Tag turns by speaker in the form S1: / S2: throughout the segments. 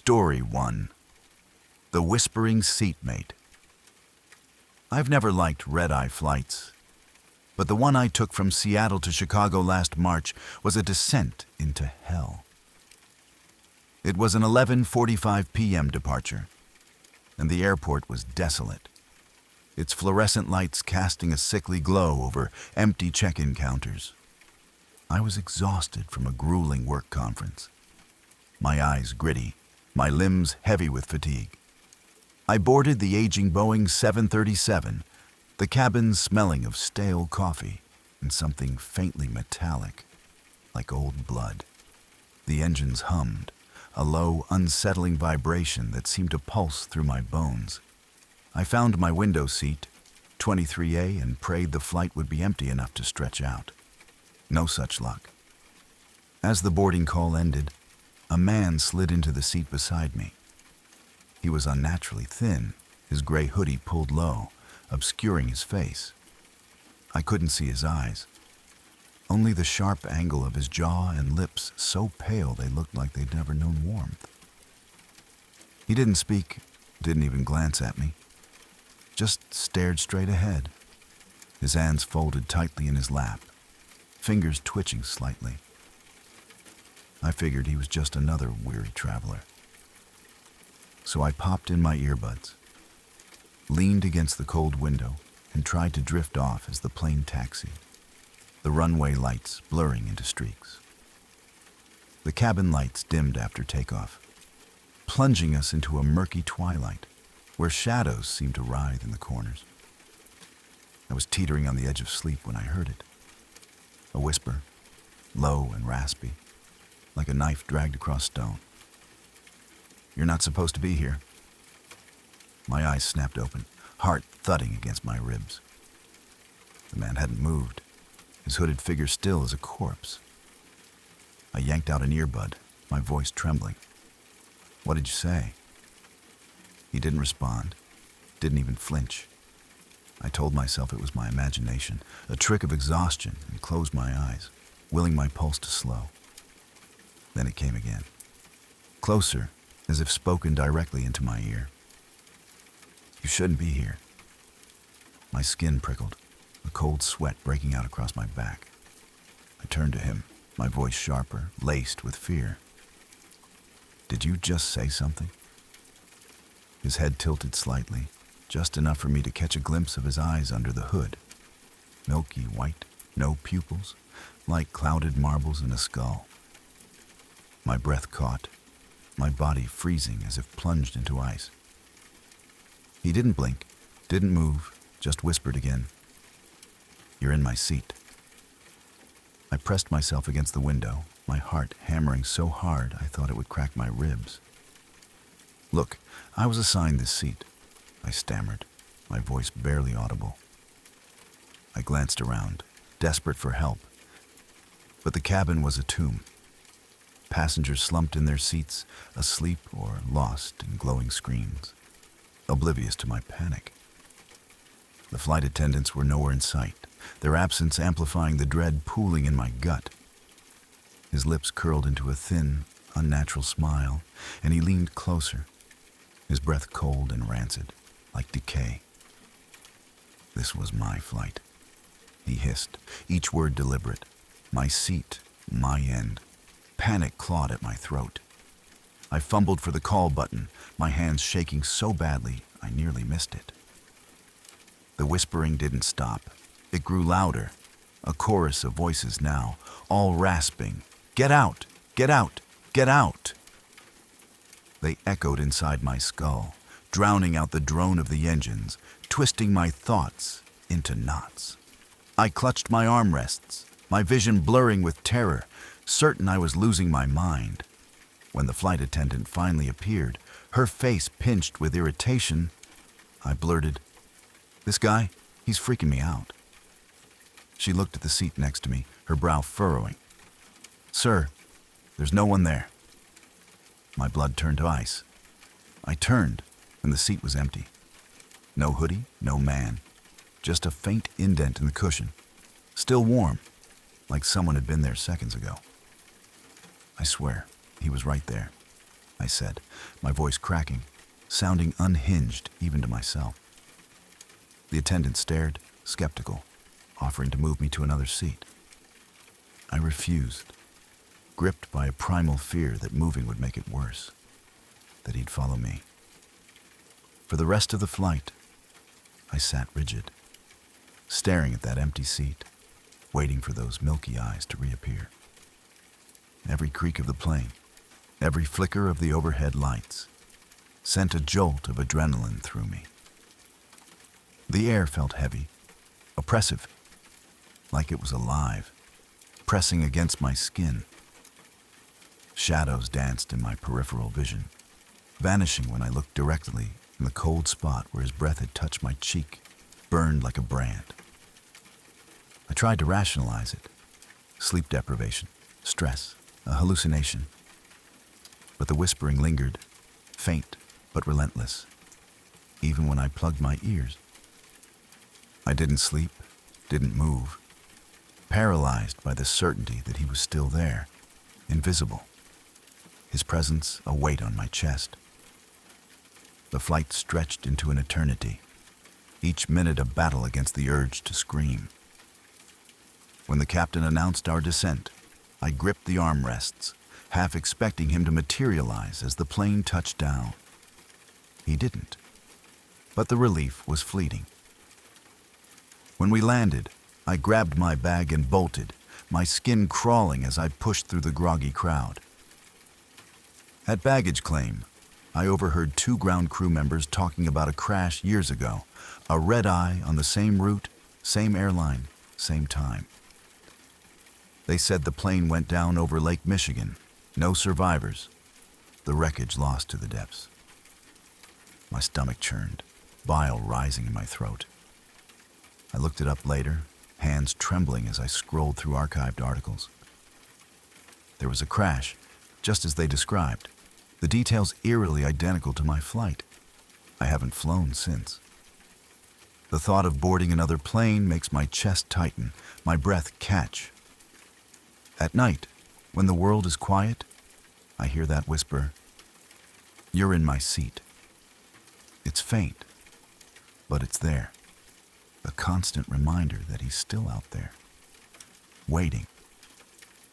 S1: Story 1. The Whispering Seatmate. I've never liked red-eye flights, but the one I took from Seattle to Chicago last March was a descent into hell. It was an 11:45 p.m. departure, and the airport was desolate, its fluorescent lights casting a sickly glow over empty check-in counters. I was exhausted from a grueling work conference, my eyes gritty, my limbs heavy with fatigue. I boarded the aging Boeing 737, the cabin smelling of stale coffee and something faintly metallic, like old blood. The engines hummed, a low, unsettling vibration that seemed to pulse through my bones. I found my window seat, 23A, and prayed the flight would be empty enough to stretch out. No such luck. As the boarding call ended, a man slid into the seat beside me. He was unnaturally thin, his gray hoodie pulled low, obscuring his face. I couldn't see his eyes, only the sharp angle of his jaw and lips so pale they looked like they'd never known warmth. He didn't speak, didn't even glance at me, just stared straight ahead, his hands folded tightly in his lap, fingers twitching slightly. I figured he was just another weary traveler. So I popped in my earbuds, leaned against the cold window, and tried to drift off as the plane taxied, the runway lights blurring into streaks. The cabin lights dimmed after takeoff, plunging us into a murky twilight where shadows seemed to writhe in the corners. I was teetering on the edge of sleep when I heard it. A whisper, low and raspy, like a knife dragged across stone. "You're not supposed to be here." My eyes snapped open, heart thudding against my ribs. The man hadn't moved, his hooded figure still as a corpse. I yanked out an earbud, my voice trembling. "What did you say?" He didn't respond, didn't even flinch. I told myself it was my imagination, a trick of exhaustion, and closed my eyes, willing my pulse to slow. Then it came again, closer, as if spoken directly into my ear. "You shouldn't be here." My skin prickled, a cold sweat breaking out across my back. I turned to him, my voice sharper, laced with fear. "Did you just say something?" His head tilted slightly, just enough for me to catch a glimpse of his eyes under the hood. Milky white, no pupils, like clouded marbles in a skull. My breath caught, my body freezing as if plunged into ice. He didn't blink, didn't move, just whispered again, "You're in my seat." I pressed myself against the window, my heart hammering so hard I thought it would crack my ribs. "Look, I was assigned this seat," I stammered, my voice barely audible. I glanced around, desperate for help, but the cabin was a tomb. Passengers slumped in their seats, asleep or lost in glowing screens, oblivious to my panic. The flight attendants were nowhere in sight, their absence amplifying the dread pooling in my gut. His lips curled into a thin, unnatural smile, and he leaned closer, his breath cold and rancid, like decay. "This was my flight," he hissed, each word deliberate. "My seat, my end." Panic clawed at my throat. I fumbled for the call button, my hands shaking so badly I nearly missed it. The whispering didn't stop. It grew louder, a chorus of voices now, all rasping. "Get out! Get out! Get out!" They echoed inside my skull, drowning out the drone of the engines, twisting my thoughts into knots. I clutched my armrests, my vision blurring with terror, certain I was losing my mind. When the flight attendant finally appeared, her face pinched with irritation, I blurted, "This guy, he's freaking me out." She looked at the seat next to me, her brow furrowing. "Sir, there's no one there." My blood turned to ice. I turned, and the seat was empty. No hoodie, no man, just a faint indent in the cushion, still warm, like someone had been there seconds ago. I swear, he was right there, I said, my voice cracking, sounding unhinged even to myself. The attendant stared, skeptical, offering to move me to another seat. I refused, gripped by a primal fear that moving would make it worse, that he'd follow me. For the rest of the flight, I sat rigid, staring at that empty seat, waiting for those milky eyes to reappear. Every creak of the plane, every flicker of the overhead lights, sent a jolt of adrenaline through me. The air felt heavy, oppressive, like it was alive, pressing against my skin. Shadows danced in my peripheral vision, vanishing when I looked directly in the cold spot where his breath had touched my cheek, burned like a brand. I tried to rationalize it. Sleep deprivation, stress, a hallucination. But the whispering lingered, faint but relentless, even when I plugged my ears. I didn't sleep, didn't move, paralyzed by the certainty that he was still there, invisible, his presence a weight on my chest. The flight stretched into an eternity, each minute a battle against the urge to scream. When the captain announced our descent, I gripped the armrests, half expecting him to materialize as the plane touched down. He didn't, but the relief was fleeting. When we landed, I grabbed my bag and bolted, my skin crawling as I pushed through the groggy crowd. At baggage claim, I overheard 2 ground crew members talking about a crash years ago, a red-eye on the same route, same airline, same time. They said the plane went down over Lake Michigan, no survivors, the wreckage lost to the depths. My stomach churned, bile rising in my throat. I looked it up later, hands trembling as I scrolled through archived articles. There was a crash, just as they described, the details eerily identical to my flight. I haven't flown since. The thought of boarding another plane makes my chest tighten, my breath catch. At night, when the world is quiet, I hear that whisper, "You're in my seat." It's faint, but it's there. A constant reminder that he's still out there, waiting.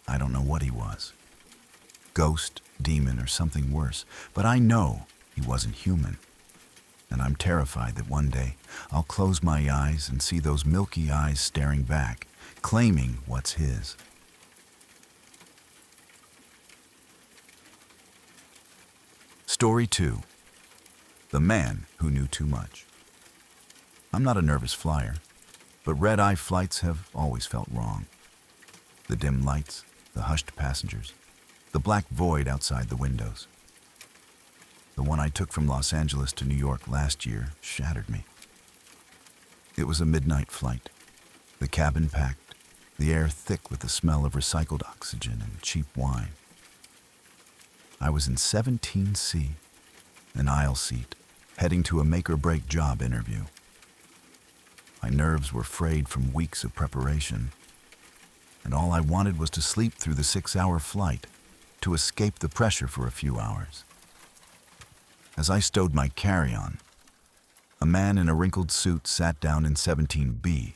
S1: I don't know what he was. Ghost, demon, or something worse, but I know he wasn't human. And I'm terrified that one day I'll close my eyes and see those milky eyes staring back, claiming what's his. Story 2. The Man Who Knew Too Much. I'm not a nervous flyer, but red-eye flights have always felt wrong. The dim lights, the hushed passengers, the black void outside the windows. The one I took from Los Angeles to New York last year shattered me. It was a midnight flight, the cabin packed, the air thick with the smell of recycled oxygen and cheap wine. I was in 17C, an aisle seat, heading to a make-or-break job interview. My nerves were frayed from weeks of preparation, and all I wanted was to sleep through the 6-hour flight, to escape the pressure for a few hours. As I stowed my carry-on, a man in a wrinkled suit sat down in 17B,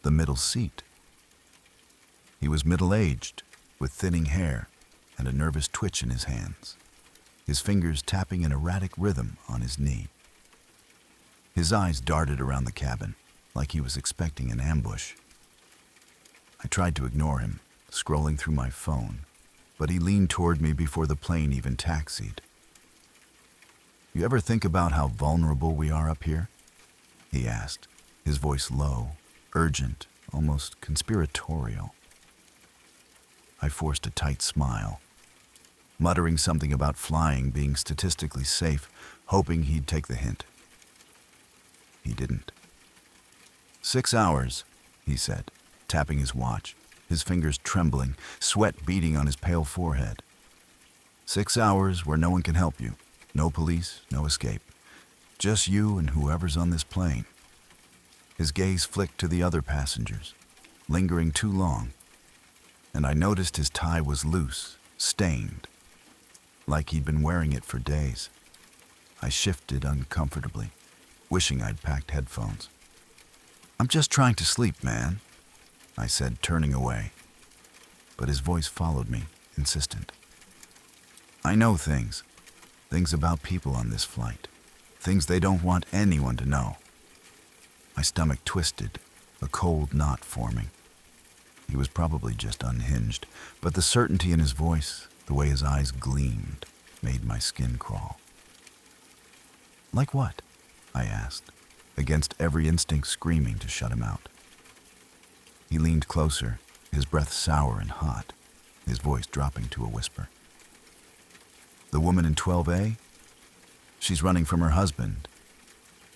S1: the middle seat. He was middle-aged, with thinning hair and a nervous twitch in his hands, his fingers tapping an erratic rhythm on his knee. His eyes darted around the cabin, like he was expecting an ambush. I tried to ignore him, scrolling through my phone, but he leaned toward me before the plane even taxied. "You ever think about how vulnerable we are up here?" he asked, his voice low, urgent, almost conspiratorial. I forced a tight smile, muttering something about flying being statistically safe, hoping he'd take the hint. He didn't. 6 hours, he said, tapping his watch, his fingers trembling, sweat beading on his pale forehead. 6 hours where no one can help you. No police, no escape. Just you and whoever's on this plane. His gaze flicked to the other passengers, lingering too long, and I noticed his tie was loose, stained. like he'd been wearing it for days. I shifted uncomfortably, wishing I'd packed headphones. "I'm just trying to sleep, man," I said, turning away. But his voice followed me, insistent. "I know things about people on this flight, things they don't want anyone to know." My stomach twisted, a cold knot forming. He was probably just unhinged, but the certainty in his voice, the way his eyes gleamed, made my skin crawl. "Like what?" I asked, against every instinct screaming to shut him out. He leaned closer, his breath sour and hot, his voice dropping to a whisper. "The woman in 12A? She's running from her husband.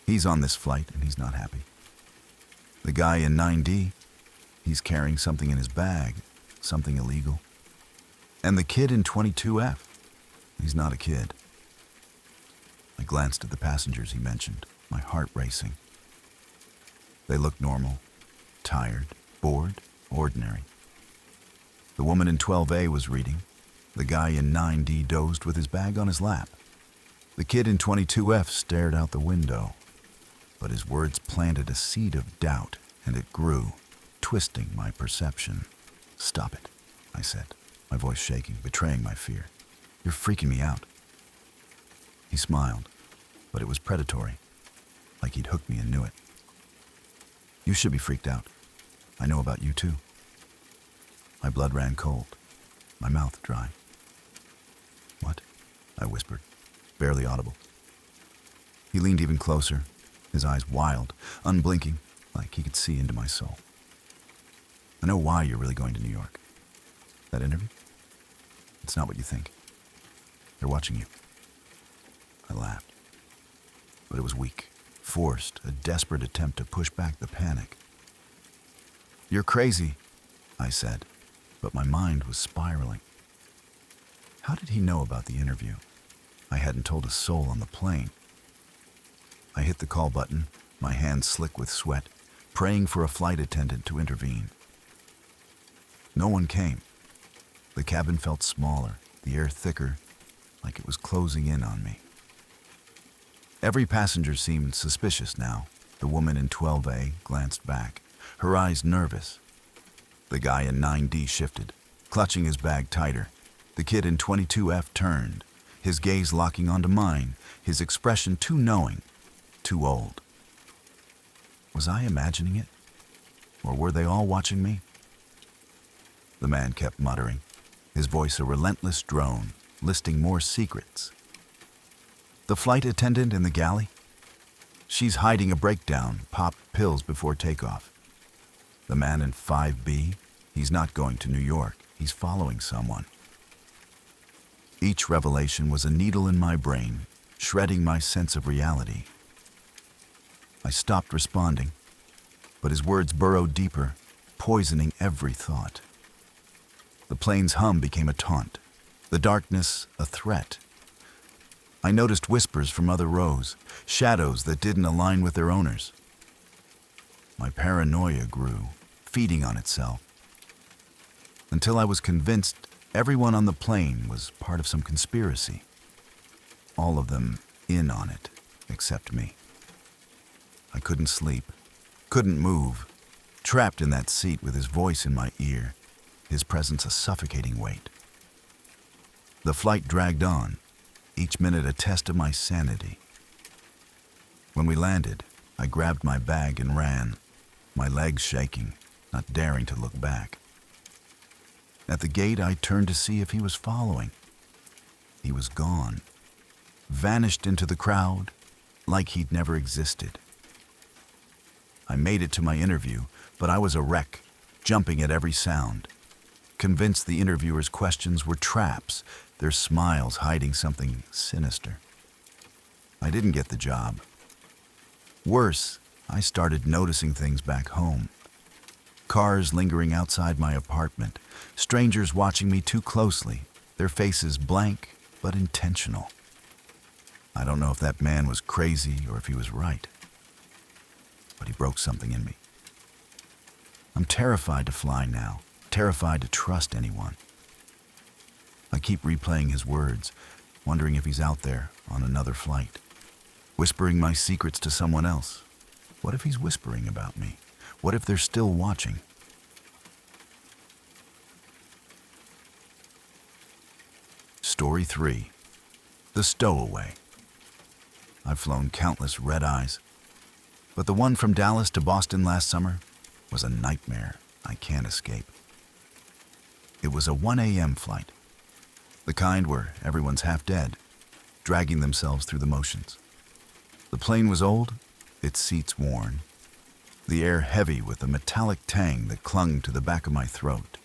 S1: He's on this flight and he's not happy. The guy in 9D, he's carrying something in his bag, something illegal. And the kid in 22F, he's not a kid." I glanced at the passengers he mentioned, my heart racing. They looked normal, tired, bored, ordinary. The woman in 12A was reading. The guy in 9D dozed with his bag on his lap. The kid in 22F stared out the window. But his words planted a seed of doubt, and it grew, twisting my perception. "Stop it," I said, my voice shaking, betraying my fear. "You're freaking me out." He smiled, but it was predatory, like he'd hooked me and knew it. "You should be freaked out. I know about you too." My blood ran cold, my mouth dry. "What?" I whispered, barely audible. He leaned even closer, his eyes wild, unblinking, like he could see into my soul. "I know why you're really going to New York. That interview? It's not what you think. They're watching you." I laughed, but it was weak, forced, a desperate attempt to push back the panic. "You're crazy," I said, but my mind was spiraling. How did he know about the interview? I hadn't told a soul on the plane. I hit the call button, my hands slick with sweat, praying for a flight attendant to intervene. No one came. The cabin felt smaller, the air thicker, like it was closing in on me. Every passenger seemed suspicious now. The woman in 12A glanced back, her eyes nervous. The guy in 9D shifted, clutching his bag tighter. The kid in 22F turned, his gaze locking onto mine, his expression too knowing, too old. Was I imagining it? Or were they all watching me? The man kept muttering, his voice a relentless drone, listing more secrets. "The flight attendant in the galley? She's hiding a breakdown, popped pills before takeoff. The man in 5B? He's not going to New York. He's following someone." Each revelation was a needle in my brain, shredding my sense of reality. I stopped responding, but his words burrowed deeper, poisoning every thought. The plane's hum became a taunt, the darkness a threat. I noticed whispers from other rows, shadows that didn't align with their owners. My paranoia grew, feeding on itself, until I was convinced everyone on the plane was part of some conspiracy. All of them in on it, except me. I couldn't sleep, couldn't move, trapped in that seat with his voice in my ear, his presence a suffocating weight. The flight dragged on, each minute a test of my sanity. When we landed, I grabbed my bag and ran, my legs shaking, not daring to look back. At the gate, I turned to see if he was following. He was gone, vanished into the crowd, like he'd never existed. I made it to my interview, but I was a wreck, jumping at every sound, convinced the interviewer's questions were traps, their smiles hiding something sinister. I didn't get the job. Worse, I started noticing things back home. Cars lingering outside my apartment, strangers watching me too closely, their faces blank but intentional. I don't know if that man was crazy or if he was right, but he broke something in me. I'm terrified to fly now, terrified to trust anyone. I keep replaying his words, wondering if he's out there on another flight, whispering my secrets to someone else. What if he's whispering about me? What if they're still watching? Story 3. The Stowaway. I've flown countless red-eyes, but the one from Dallas to Boston last summer was a nightmare I can't escape. It was a 1 a.m. flight, the kind where everyone's half dead, dragging themselves through the motions. The plane was old, its seats worn, the air heavy with a metallic tang that clung to the back of my throat.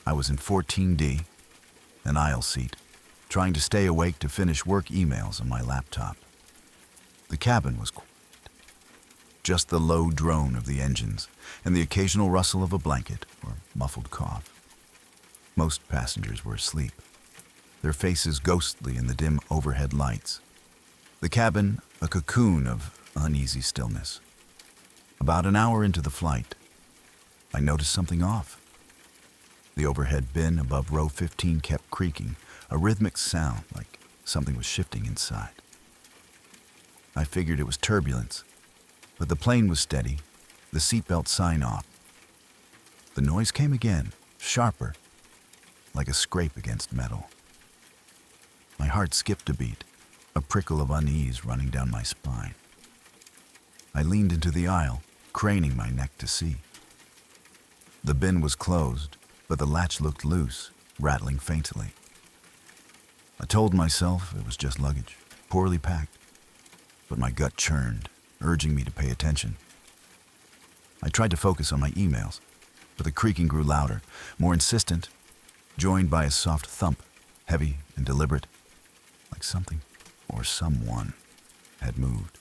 S1: I was in 14D, an aisle seat, trying to stay awake to finish work emails on my laptop. The cabin was quiet, just the low drone of the engines and the occasional rustle of a blanket or muffled cough. Most passengers were asleep, their faces ghostly in the dim overhead lights. The cabin a cocoon of uneasy stillness. About an hour into the flight, I noticed something off. The overhead bin above row 15 kept creaking, a rhythmic sound like something was shifting inside. I figured it was turbulence, but the plane was steady, the seatbelt sign off. The noise came again, sharper, like a scrape against metal. My heart skipped a beat, a prickle of unease running down my spine. I leaned into the aisle, craning my neck to see. The bin was closed, but the latch looked loose, rattling faintly. I told myself it was just luggage, poorly packed, but my gut churned, urging me to pay attention. I tried to focus on my emails, but the creaking grew louder, more insistent, joined by a soft thump, heavy and deliberate, like something or someone had moved.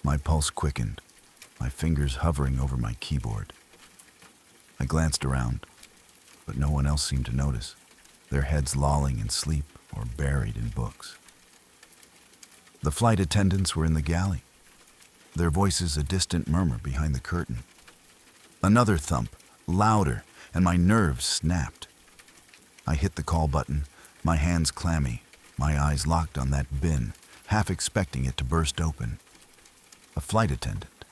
S1: My pulse quickened, my fingers hovering over my keyboard. I glanced around, but no one else seemed to notice, their heads lolling in sleep or buried in books. The flight attendants were in the galley, their voices a distant murmur behind the curtain. Another thump, louder, and my nerves snapped. I hit the call button, my hands clammy, my eyes locked on that bin, half expecting it to burst open. A flight attendant,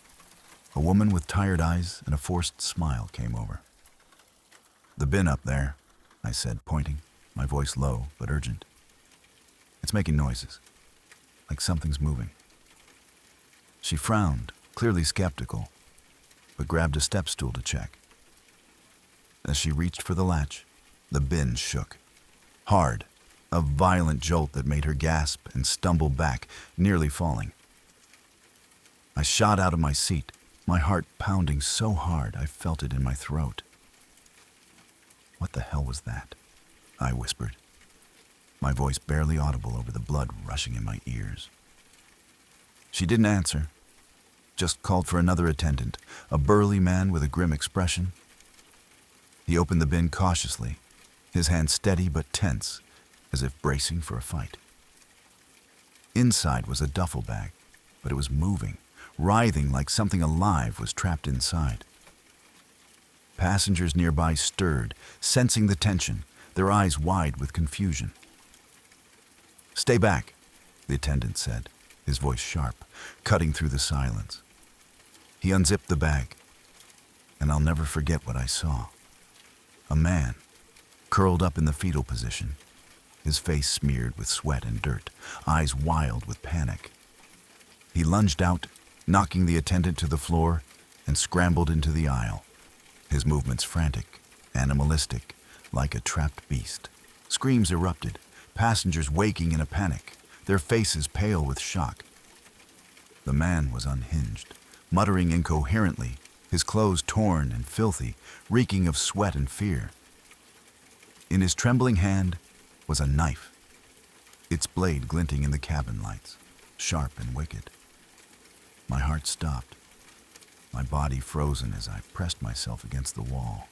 S1: a woman with tired eyes and a forced smile, came over. "The bin up there," I said, pointing, my voice low but urgent. "It's making noises, like something's moving." She frowned, clearly skeptical, but grabbed a step stool to check. As she reached for the latch, the bin shook. Hard, a violent jolt that made her gasp and stumble back, nearly falling. I shot out of my seat, my heart pounding so hard I felt it in my throat. "What the hell was that?" I whispered, my voice barely audible over the blood rushing in my ears. She didn't answer, just called for another attendant, a burly man with a grim expression. He opened the bin cautiously, his hand steady but tense, as if bracing for a fight. Inside was a duffel bag, but it was moving, writhing like something alive was trapped inside. Passengers nearby stirred, sensing the tension, their eyes wide with confusion. "Stay back," the attendant said, his voice sharp, cutting through the silence. He unzipped the bag, and I'll never forget what I saw. A man, curled up in the fetal position, his face smeared with sweat and dirt, eyes wild with panic. He lunged out, knocking the attendant to the floor, and scrambled into the aisle, his movements frantic, animalistic, like a trapped beast. Screams erupted, passengers waking in a panic, their faces pale with shock. The man was unhinged, muttering incoherently, his clothes torn and filthy, reeking of sweat and fear. In his trembling hand was a knife, its blade glinting in the cabin lights, sharp and wicked. My heart stopped, my body frozen as I pressed myself against the wall,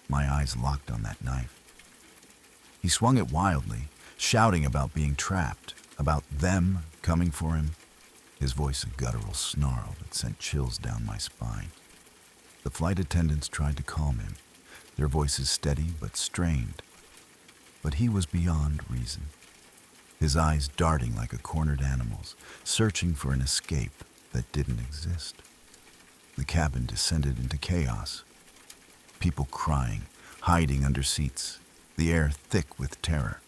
S1: my eyes locked on that knife. He swung it wildly, shouting about being trapped, about them coming for him, his voice a guttural snarl that sent chills down my spine. The flight attendants tried to calm him, their voices steady but strained. but he was beyond reason, his eyes darting like a cornered animal's, searching for an escape that didn't exist. The cabin descended into chaos. People crying, hiding under seats, the air thick with terror.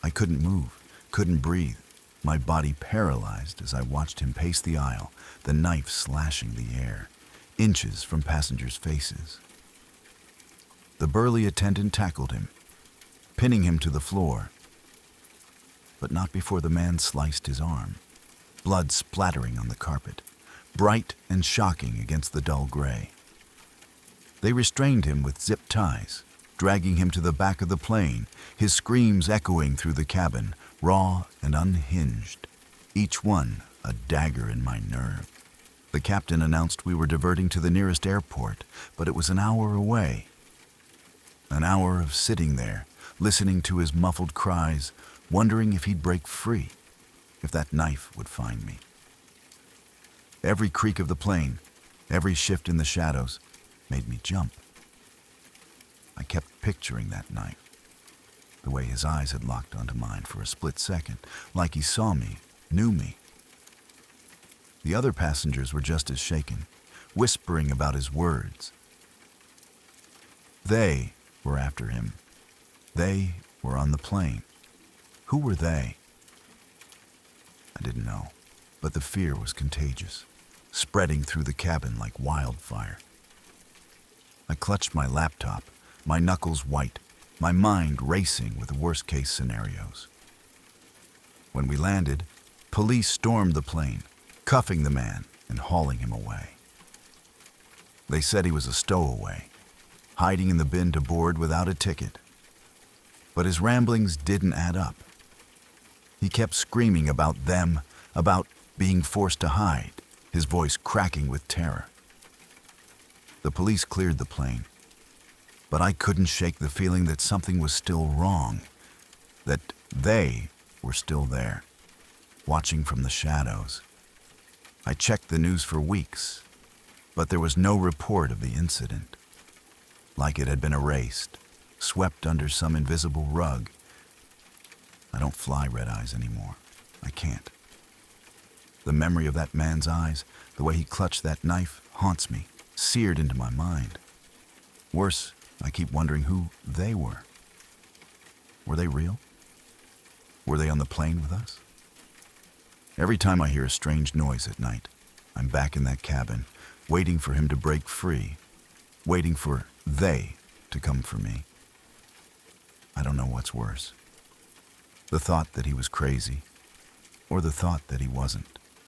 S1: I couldn't move, couldn't breathe, my body paralyzed as I watched him pace the aisle, the knife slashing the air, inches from passengers' faces. The burly attendant tackled him, pinning him to the floor, but not before the man sliced his arm, blood splattering on the carpet, bright and shocking against the dull gray. They restrained him with zip ties, dragging him to the back of the plane, his screams echoing through the cabin, raw and unhinged, each one a dagger in my nerve. The captain announced we were diverting to the nearest airport, but it was an hour away. An hour of sitting there, listening to his muffled cries, wondering if he'd break free, if that knife would find me. Every creak of the plane, every shift in the shadows, made me jump. I kept picturing that knife, the way his eyes had locked onto mine for a split second, like he saw me, knew me. The other passengers were just as shaken, whispering about his words. They were after him. They were on the plane. Who were they? I didn't know, but the fear was contagious, spreading through the cabin like wildfire. I clutched my laptop, my knuckles white, my mind racing with the worst-case scenarios. When we landed, police stormed the plane, cuffing the man and hauling him away. They said he was a stowaway, hiding in the bin to board without a ticket. But his ramblings didn't add up. He kept screaming about them, about being forced to hide, his voice cracking with terror. The police cleared the plane, but I couldn't shake the feeling that something was still wrong, that they were still there, watching from the shadows. I checked the news for weeks, but there was no report of the incident. Like it had been erased, swept under some invisible rug. I don't fly red-eyes anymore. I can't. The memory of that man's eyes, the way he clutched that knife, haunts me, seared into my mind. Worse, I keep wondering who they were. Were they real? Were they on the plane with us? Every time I hear a strange noise at night, I'm back in that cabin, waiting for him to break free, waiting for they to come for me. I don't know what's worse. The thought that he was crazy, or the thought that he wasn't.